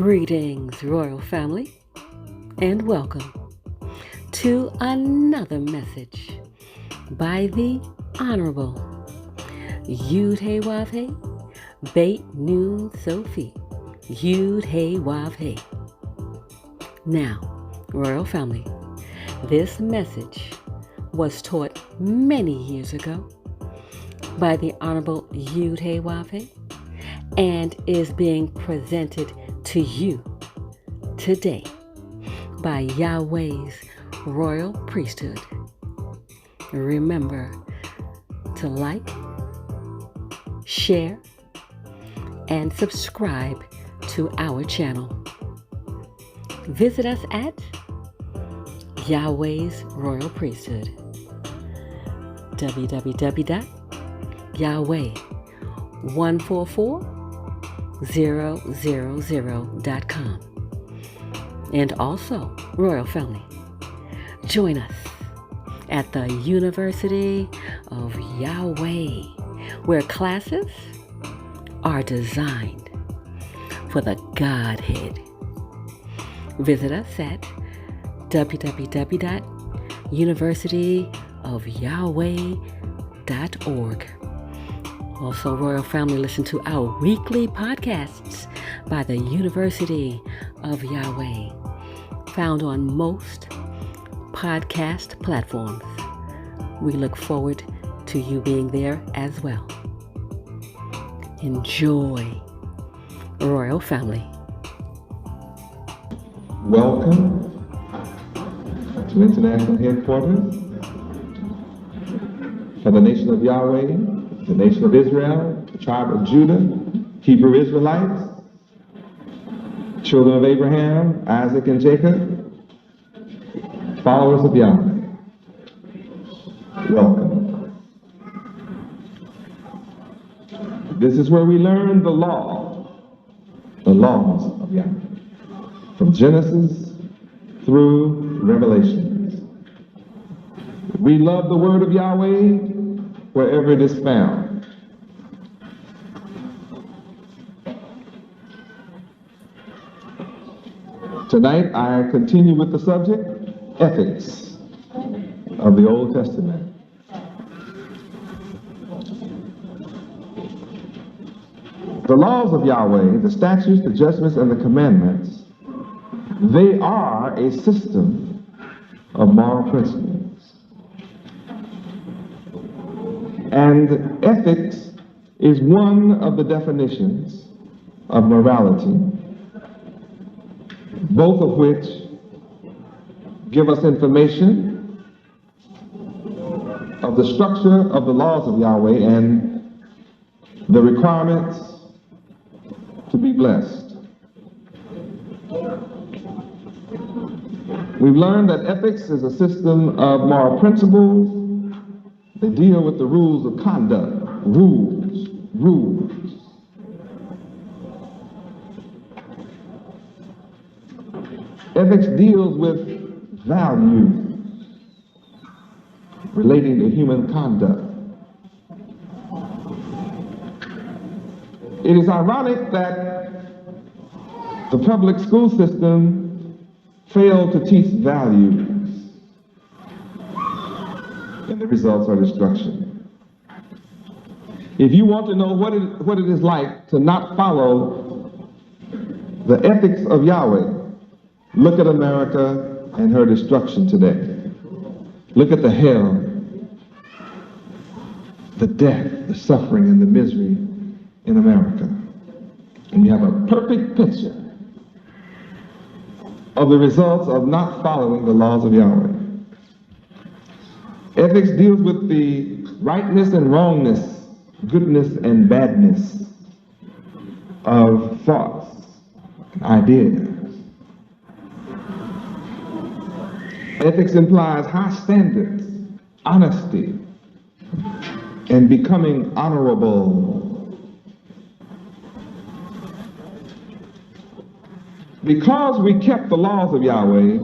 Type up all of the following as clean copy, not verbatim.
Greetings, royal family, and welcome to another message by the Honorable Yud-Hey-Wav-Hey, Beit Nun Sophie, Yud-Hey-Wav-Hey. Now, royal family, this message was taught many years ago by the Honorable Yud-Hey-Wav-Hey and is being presented to you today by Yahweh's royal priesthood. Remember to like, share, and subscribe to our channel. Visit us at Yahweh's royal priesthood, www.yahweh144000.com. And also, royal family, join us at the University of Yahweh, where classes are designed for the Godhead. Visit us at www.universityofyahweh.org. Also, royal family, listen to our weekly podcasts by the University of Yahweh, found on most podcast platforms. We look forward to you being there as well. Enjoy, royal family. Welcome to International Headquarters for the nation of Yahweh, the nation of Israel, the tribe of Judah, Hebrew Israelites, children of Abraham, Isaac, and Jacob, followers of Yahweh. Welcome. This is where we learn the laws of Yahweh, from Genesis through Revelation. We love the word of Yahweh wherever it is found. Tonight I continue with the subject, ethics of the Old Testament. The laws of Yahweh, the statutes, the judgments, and the commandments, they are a system of moral principles. And ethics is one of the definitions of morality, both of which give us information of the structure of the laws of Yahweh and the requirements to be blessed. We've learned that ethics is a system of moral principles. They deal with the rules of conduct, rules. Ethics deals with values relating to human conduct. It is ironic that the public school system failed to teach values, and the results are destruction. If you want to know what it is like to not follow the ethics of Yahweh, look at America and her destruction today. Look at the hell, the death, the suffering, and the misery in America. And you have a perfect picture of the results of not following the laws of Yahweh. Ethics deals with the rightness and wrongness, goodness and badness of thoughts and ideas. Ethics implies high standards, honesty, and becoming honorable. Because we kept the laws of Yahweh,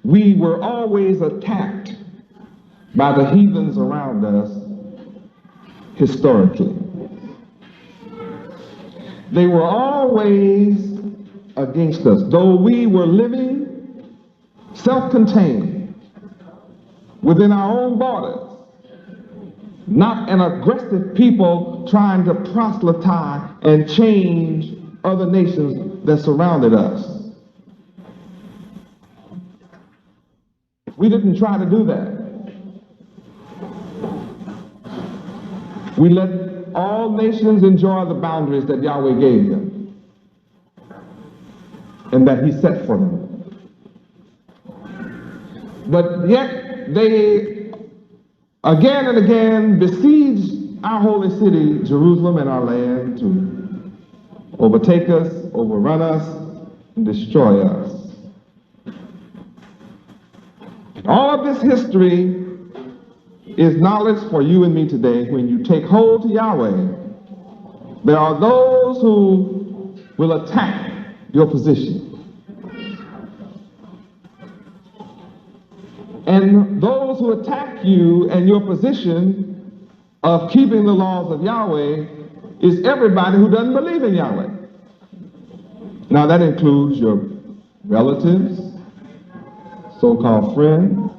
we were always attacked by the heathens around us historically. They were always against us. Though we were living self-contained within our own borders, not an aggressive people trying to proselytize and change other nations that surrounded us. We didn't try to do that. We let all nations enjoy the boundaries that Yahweh gave them and that He set for them. But yet they again and again besieged our holy city, Jerusalem, and our land to overtake us, overrun us, and destroy us. All of this history is knowledge for you and me today. When you take hold to Yahweh, there are those who will attack your position. And those who attack you and your position of keeping the laws of Yahweh is everybody who doesn't believe in Yahweh. Now that includes your relatives, so-called friends,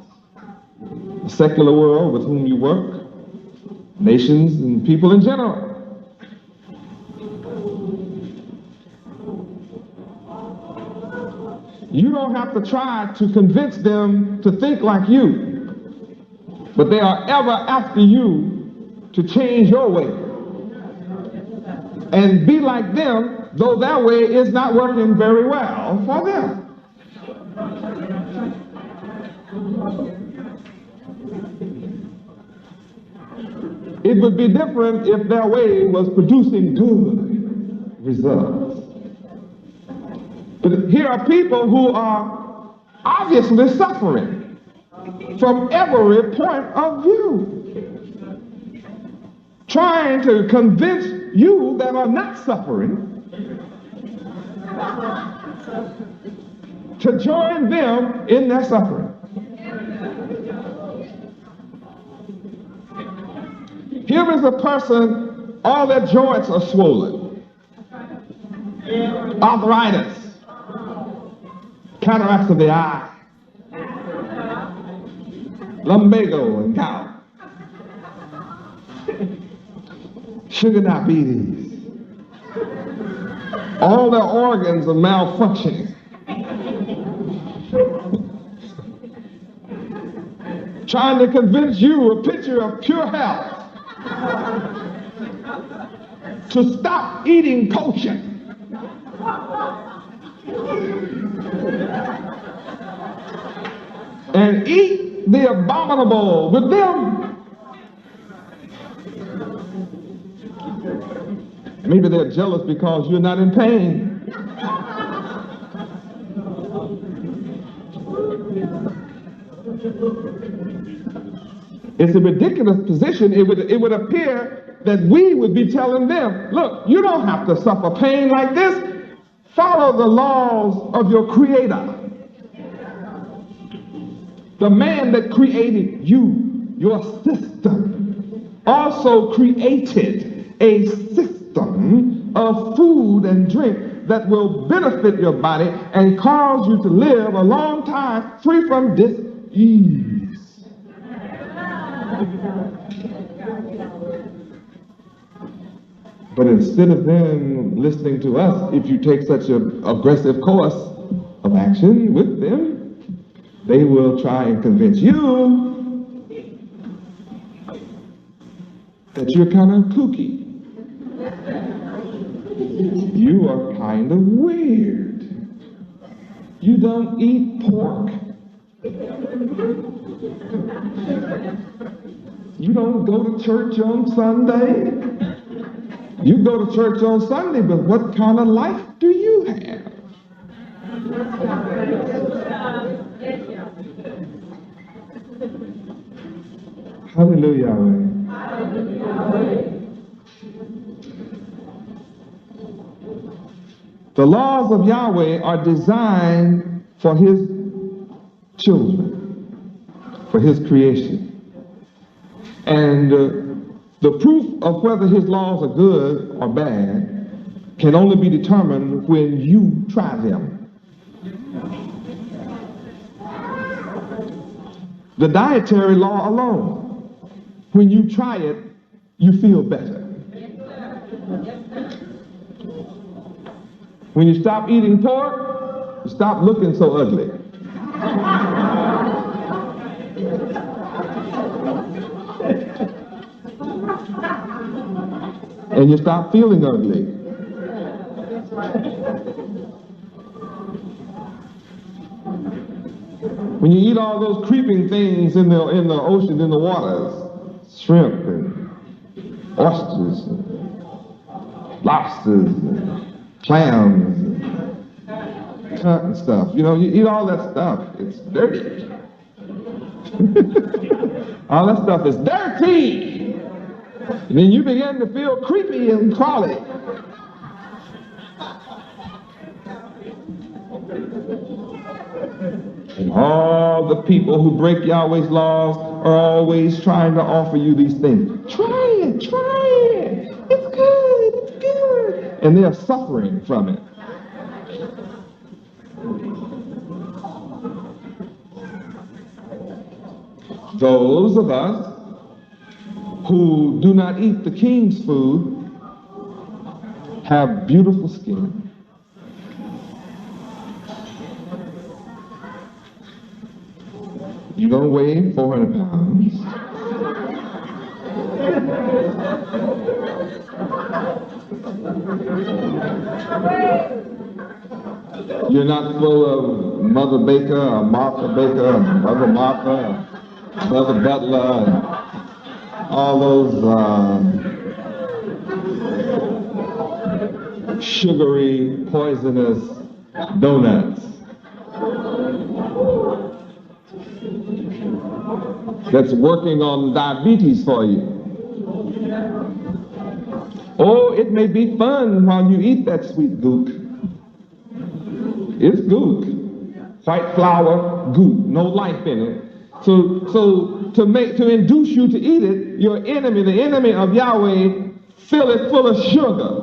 the secular world with whom you work, nations and people in general. You don't have to try to convince them to think like you, but they are ever after you to change your way and be like them, though that way is not working very well for them. It would be different if their way was producing good results. But here are people who are obviously suffering from every point of view, trying to convince you that are not suffering to join them in their suffering. Here is a person, all their joints are swollen, arthritis, cataracts of the eye, lumbago and gout, sugar diabetes, all their organs are malfunctioning, trying to convince you a picture of pure health to stop eating kosher. And eat the abominable with them. Maybe they're jealous because you're not in pain. It's a ridiculous position. It would appear that we would be telling them, look, you don't have to suffer pain like this. Follow the laws of your Creator. The man that created you, your system, also created a system of food and drink that will benefit your body and cause you to live a long time free from disease. But instead of them listening to us, if you take such an aggressive course of action with them, they will try and convince you that you're kind of kooky. You are kind of weird. You don't eat pork. You don't go to church on Sunday. You go to church on Sunday, but what kind of life do you have? Hallelujah, Yahweh. The laws of Yahweh are designed for His children, for His creation. And the proof of whether His laws are good or bad can only be determined when you try them. The dietary law alone, when you try it, you feel better. When you stop eating pork, you stop looking so ugly. And you stop feeling ugly. When you eat all those creeping things in the ocean, in the waters, shrimp and oysters, and lobsters, and clams, and tuna and stuff. You know, you eat all that stuff. It's dirty. All that stuff is dirty. And then you begin to feel creepy and crawly. And all the people who break Yahweh's laws are always trying to offer you these things. Try it, try it. It's good, it's good. And they are suffering from it. Those of us who do not eat the king's food have beautiful skin. You don't weigh 400 pounds. You're not full of Mother Baker or Martha Baker or Mother Martha or Mother Butler and all those sugary, poisonous donuts. That's working on diabetes for you. Oh, it may be fun while you eat that sweet gook. It's gook. White flour gook, no life in it. So to induce you to eat it, your enemy, the enemy of Yahweh, fill it full of sugar.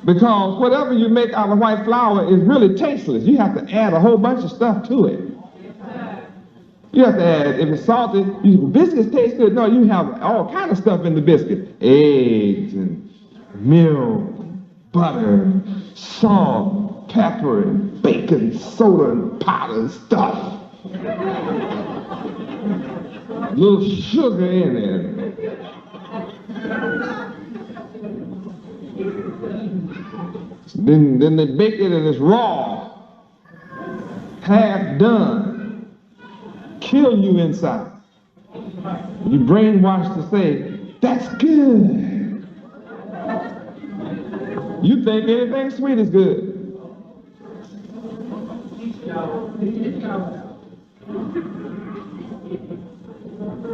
Because whatever you make out of white flour is really tasteless. You have to add a whole bunch of stuff to it. You have to add, if it's salty, biscuits taste good. No, you have all kind of stuff in the biscuit. Eggs and milk, butter, salt, pepper, and bacon, soda, and powder and stuff. A little sugar in it. Then they bake it and it's raw, half done, kill you inside. You brainwashed to say, that's good. You think anything sweet is good.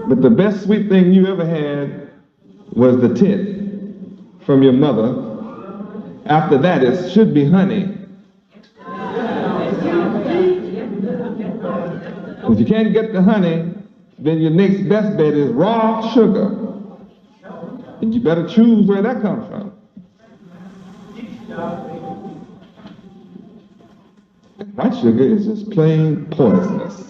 But the best sweet thing you ever had was the tit from your mother. After that, it should be honey. If you can't get the honey, then your next best bet is raw sugar. And you better choose where that comes from. White sugar is just plain poisonous.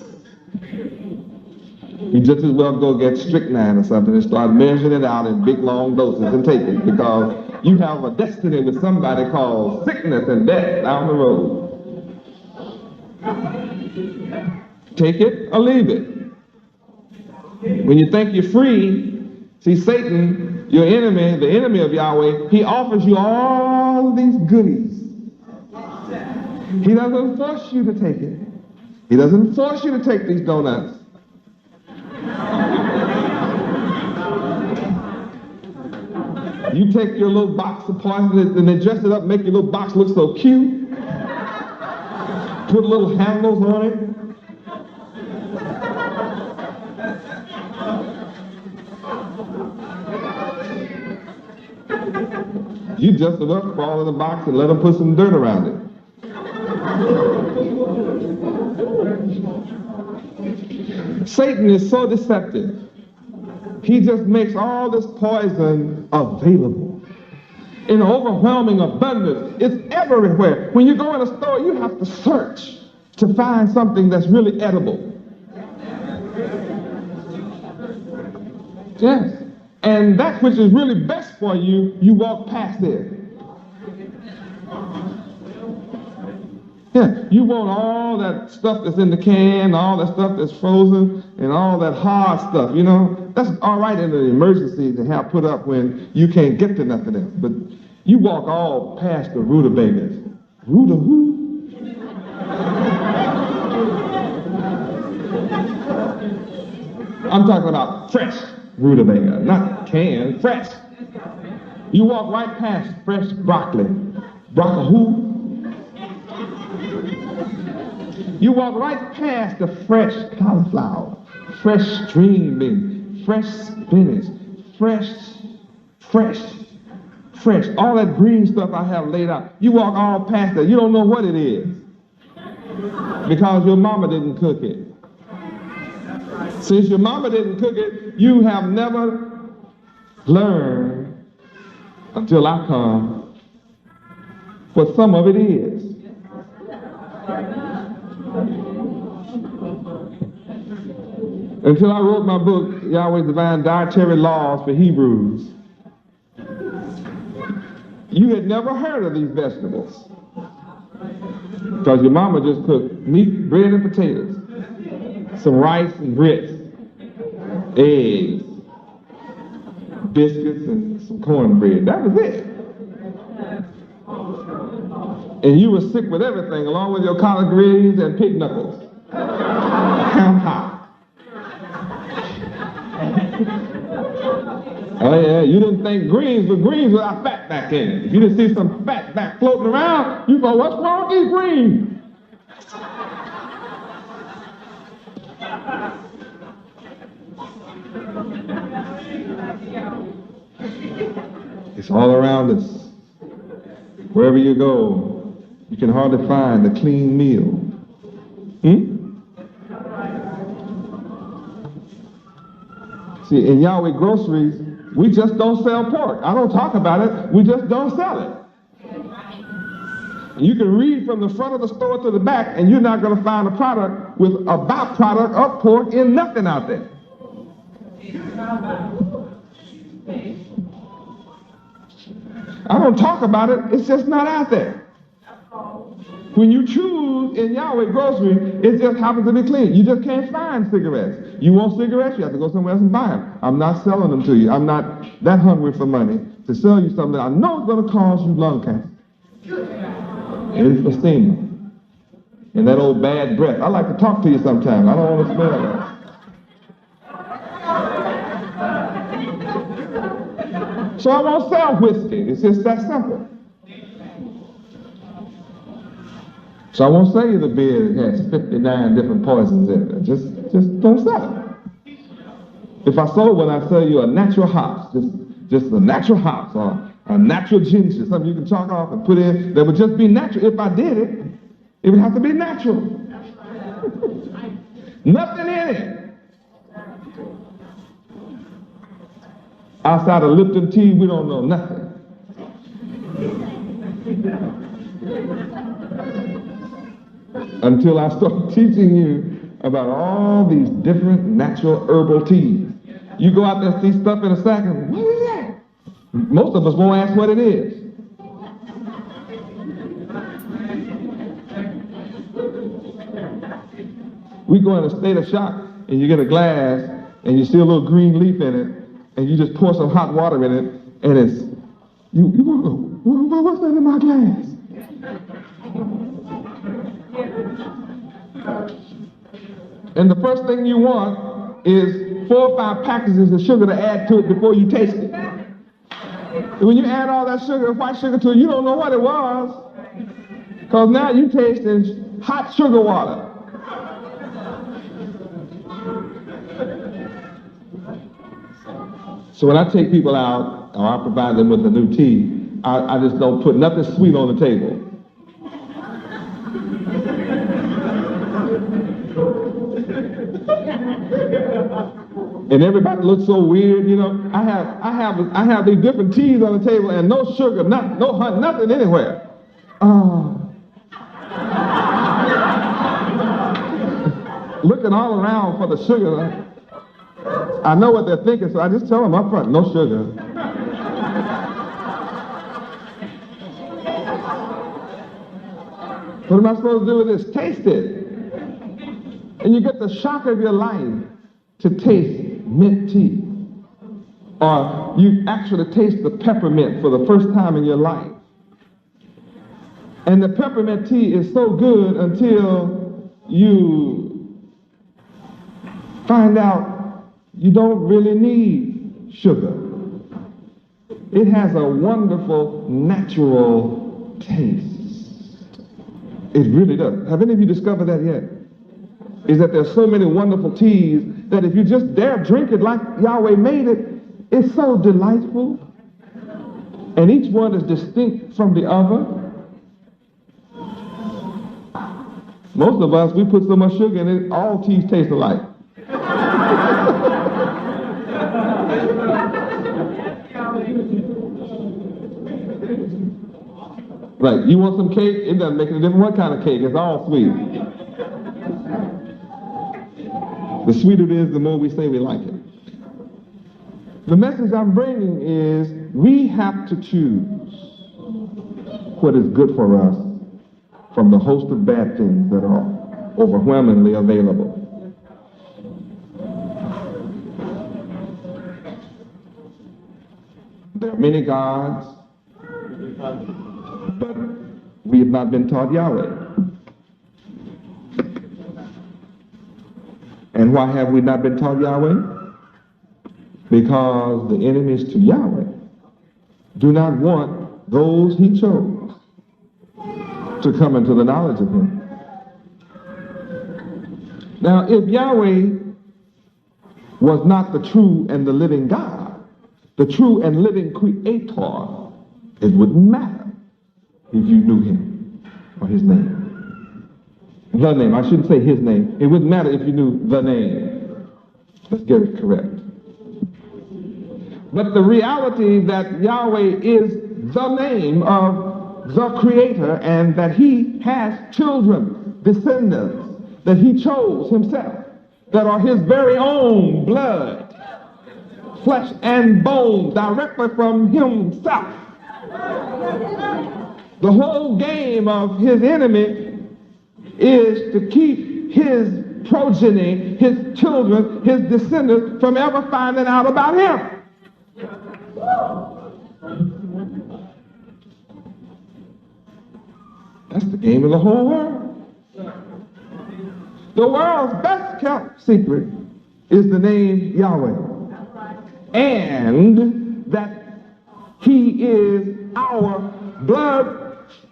You just as well go get strychnine or something and start measuring it out in big long doses and take it, because you have a destiny with somebody called sickness and death down the road. Take it or leave it. When you think you're free, see, Satan, your enemy, the enemy of Yahweh, he offers you all of these goodies. He doesn't force you to take it. He doesn't force you to take these donuts. You take your little box of poison and they dress it up, make your little box look so cute. Put little handles on it. You just as well crawl in the box and let them put some dirt around it. Satan is so deceptive. He just makes all this poison available in overwhelming abundance. It's everywhere. When you go in a store, you have to search to find something that's really edible. Yes. And that which is really best for you, you walk past it. Yeah, you want all that stuff that's in the can, all that stuff that's frozen, and all that hard stuff, you know. That's all right in an emergency to have put up when you can't get to nothing else. But you walk all past the rutabagas. Ruta who? I'm talking about fresh rutabaga, not canned, fresh. You walk right past fresh broccoli. Broccoli who? You walk right past the fresh cauliflower, fresh string beans, fresh spinach, fresh, all that green stuff I have laid out. You walk all past that. You don't know what it is because your mama didn't cook it. Since your mama didn't cook it, you have never learned until I come what some of it is. Until I wrote my book, Yahweh's Divine Dietary Laws for Hebrews, you had never heard of these vegetables. Because your mama just cooked meat, bread, and potatoes, some rice and grits, eggs, biscuits, and some cornbread. That was it. And you were sick with everything, along with your collard greens and pig knuckles. Ham hock. Oh yeah, you didn't think greens were greens without fat back in it. If you didn't see some fat back floating around, you go, what's wrong with these greens? It's all around us. Wherever you go, you can hardly find a clean meal. See, in Yahweh groceries, we just don't sell pork. I don't talk about it. We just don't sell it. You can read from the front of the store to the back, and you're not going to find a product with a byproduct of pork in nothing out there. I don't talk about it. It's just not out there. When you choose in Yahweh grocery, it just happens to be clean. You just can't find cigarettes. You want cigarettes, you have to go somewhere else and buy them. I'm not selling them to you. I'm not that hungry for money to sell you something that I know is going to cause you lung cancer. Emphysema. And that old bad breath. I like to talk to you sometimes. I don't want to smell that. So I won't sell whiskey. It's just that simple. So I won't sell you the beer that has 59 different poisons in it. Just don't sell it. If I sold one, I'd sell you a natural hops, just a natural hops or a natural ginger, something you can chalk off and put in that would just be natural. If I did it, it would have to be natural. Nothing in it. Outside of Lipton tea, we don't know nothing. Until I start teaching you about all these different natural herbal teas. You go out there and see stuff in a sack and, what is that? Most of us won't ask what it is. We go in a state of shock and you get a glass and you see a little green leaf in it and you just pour some hot water in it and it's, you go, what's that in my glass? And the first thing you want is 4 or 5 packages of sugar to add to it before you taste it. And when you add all that sugar, white sugar to it, you don't know what it was. Because now you tasting hot sugar water. So when I take people out, or I provide them with a new tea, I just don't put nothing sweet on the table. And everybody looks so weird, you know. I have these different teas on the table and no sugar, no honey, nothing anywhere. Looking all around for the sugar. I know what they're thinking, so I just tell them up front, no sugar. What am I supposed to do with this? Taste it. And you get the shock of your life to taste mint tea. Or you actually taste the peppermint for the first time in your life. And the peppermint tea is so good until you find out you don't really need sugar. It has a wonderful natural taste. It really does. Have any of you discovered that yet? Is that there's so many wonderful teas that if you just dare drink it like Yahweh made it, it's so delightful. And each one is distinct from the other. Most of us, we put so much sugar in it, all teas taste alike. Right, you want some cake? It doesn't make a difference what kind of cake. It's all sweet. The sweeter it is, the more we say we like it. The message I'm bringing is we have to choose what is good for us from the host of bad things that are overwhelmingly available. There are many gods, but we have not been taught Yahweh. And why have we not been taught Yahweh? Because the enemies to Yahweh do not want those he chose to come into the knowledge of him. Now, if Yahweh was not the true and the living God, the true and living creator, it wouldn't matter if you knew him or his name. The name, I shouldn't say his name. It wouldn't matter if you knew the name. Let's get it correct. But the reality that Yahweh is the name of the Creator and that he has children, descendants, that he chose himself, that are his very own blood, flesh and bone, directly from himself. The whole game of his enemy is to keep his progeny, his children, his descendants from ever finding out about him. That's the game of the whole world. The world's best kept secret is the name Yahweh. And that he is our blood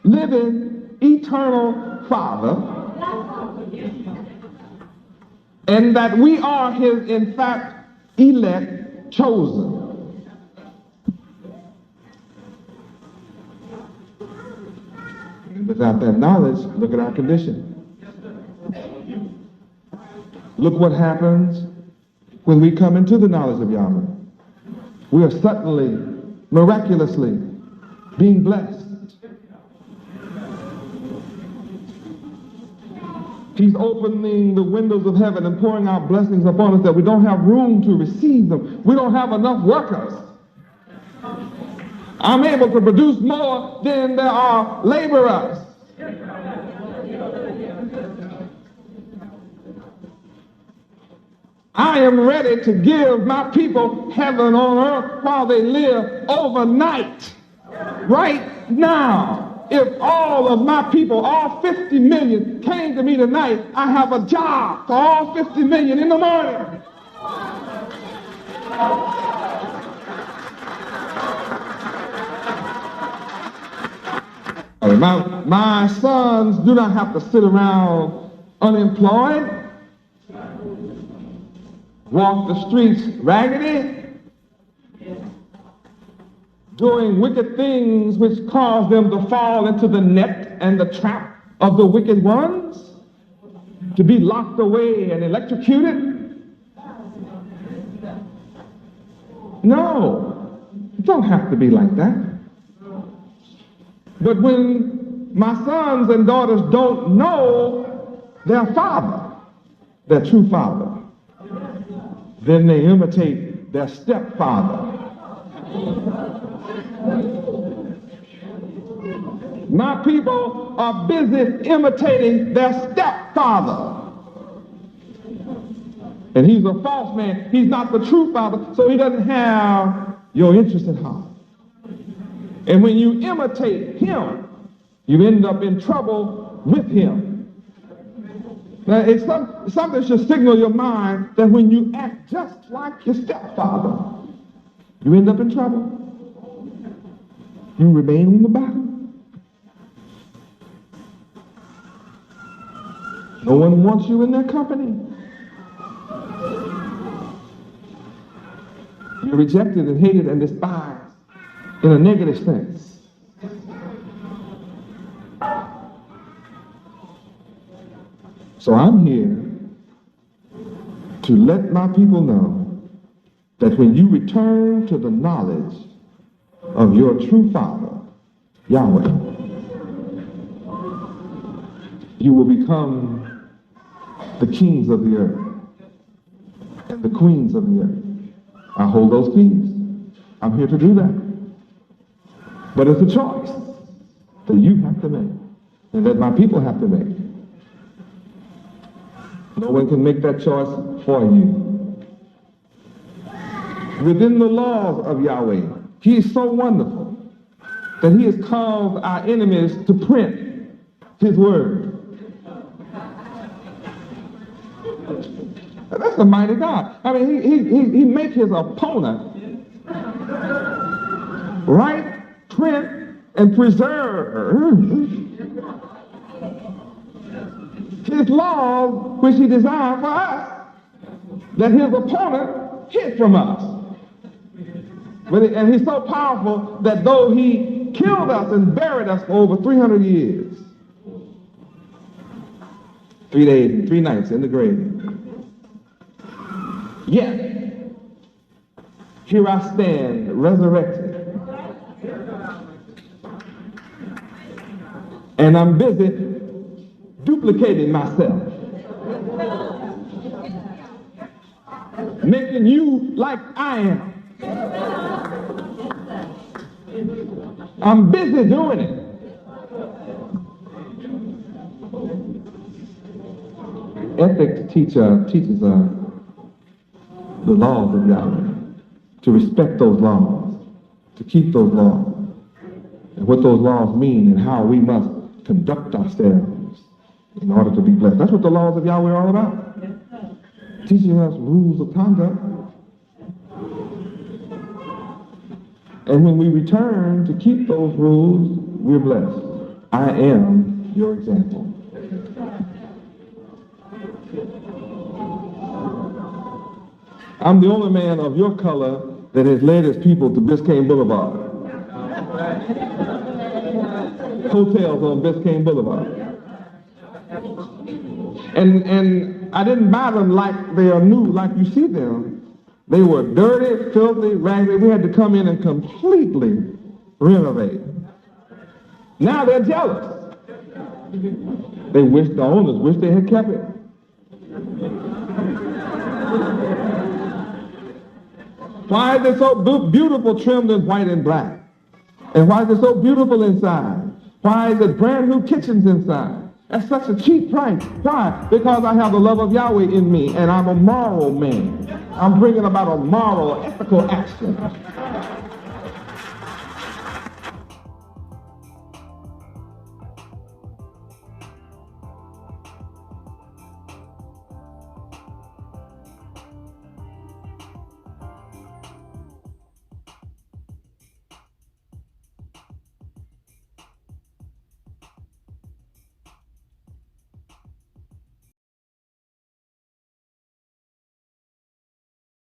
living eternal Father. And that we are his, in fact, elect, chosen. And without that knowledge, look at our condition. Look what happens when we come into the knowledge of Yahweh. We are suddenly, miraculously being blessed. He's opening the windows of heaven and pouring out blessings upon us that we don't have room to receive them. We don't have enough workers. I'm able to produce more than there are laborers. I am ready to give my people heaven on earth while they live overnight, right now. If all of my people, all 50 million, came to me tonight, I have a job for all 50 million in the morning. My sons do not have to sit around unemployed, walk the streets raggedy, doing wicked things which cause them to fall into the net and the trap of the wicked ones, to be locked away and electrocuted. No, it don't have to be like that. But when my sons and daughters don't know their father, their true father, then they imitate their stepfather. My people are busy imitating their stepfather. And he's a false man. He's not the true father, so he doesn't have your interest at heart. And when you imitate him, you end up in trouble with him. Now, it's something should signal your mind that when you act just like your stepfather, you end up in trouble. You remain on the bottom. No one wants you in their company. You're rejected and hated and despised in a negative sense. So I'm here to let my people know that when you return to the knowledge of your true Father, Yahweh, you will become the kings of the earth and the queens of the earth. I hold those keys. I'm here to do that. But it's a choice that you have to make and that my people have to make. No one can make that choice for you. Within the laws of Yahweh, he is so wonderful that he has caused our enemies to print his word. That's a mighty God. I mean, he makes his opponent write, print, and preserve his laws which he designed for us, that his opponent hid from us. And he's so powerful that though he killed us and buried us for over 300 years, 3 days and 3 nights in the grave, yet here I stand resurrected. And I'm busy duplicating myself, making you like I am. I'm busy doing it. Ethics teaches the laws of Yahweh, to respect those laws, to keep those laws, and what those laws mean and how we must conduct ourselves in order to be blessed. That's what the laws of Yahweh are all about. Teaching us rules of conduct. And when we return to keep those rules, we're blessed. I am your example. I'm the only man of your color that has led his people to Biscayne Boulevard. Hotels on Biscayne Boulevard. And I didn't buy them like they are new, like you see them. They were dirty, filthy, raggedy. We had to come in and completely renovate. Now they're jealous. They wish, the owners wish they had kept it. Why is it so beautiful, trimmed in white and black? And why is it so beautiful inside? Why is it brand new kitchens inside? At such a cheap price. Why? Because I have the love of Yahweh in me, and I'm a moral man. I'm bringing about a moral, ethical action.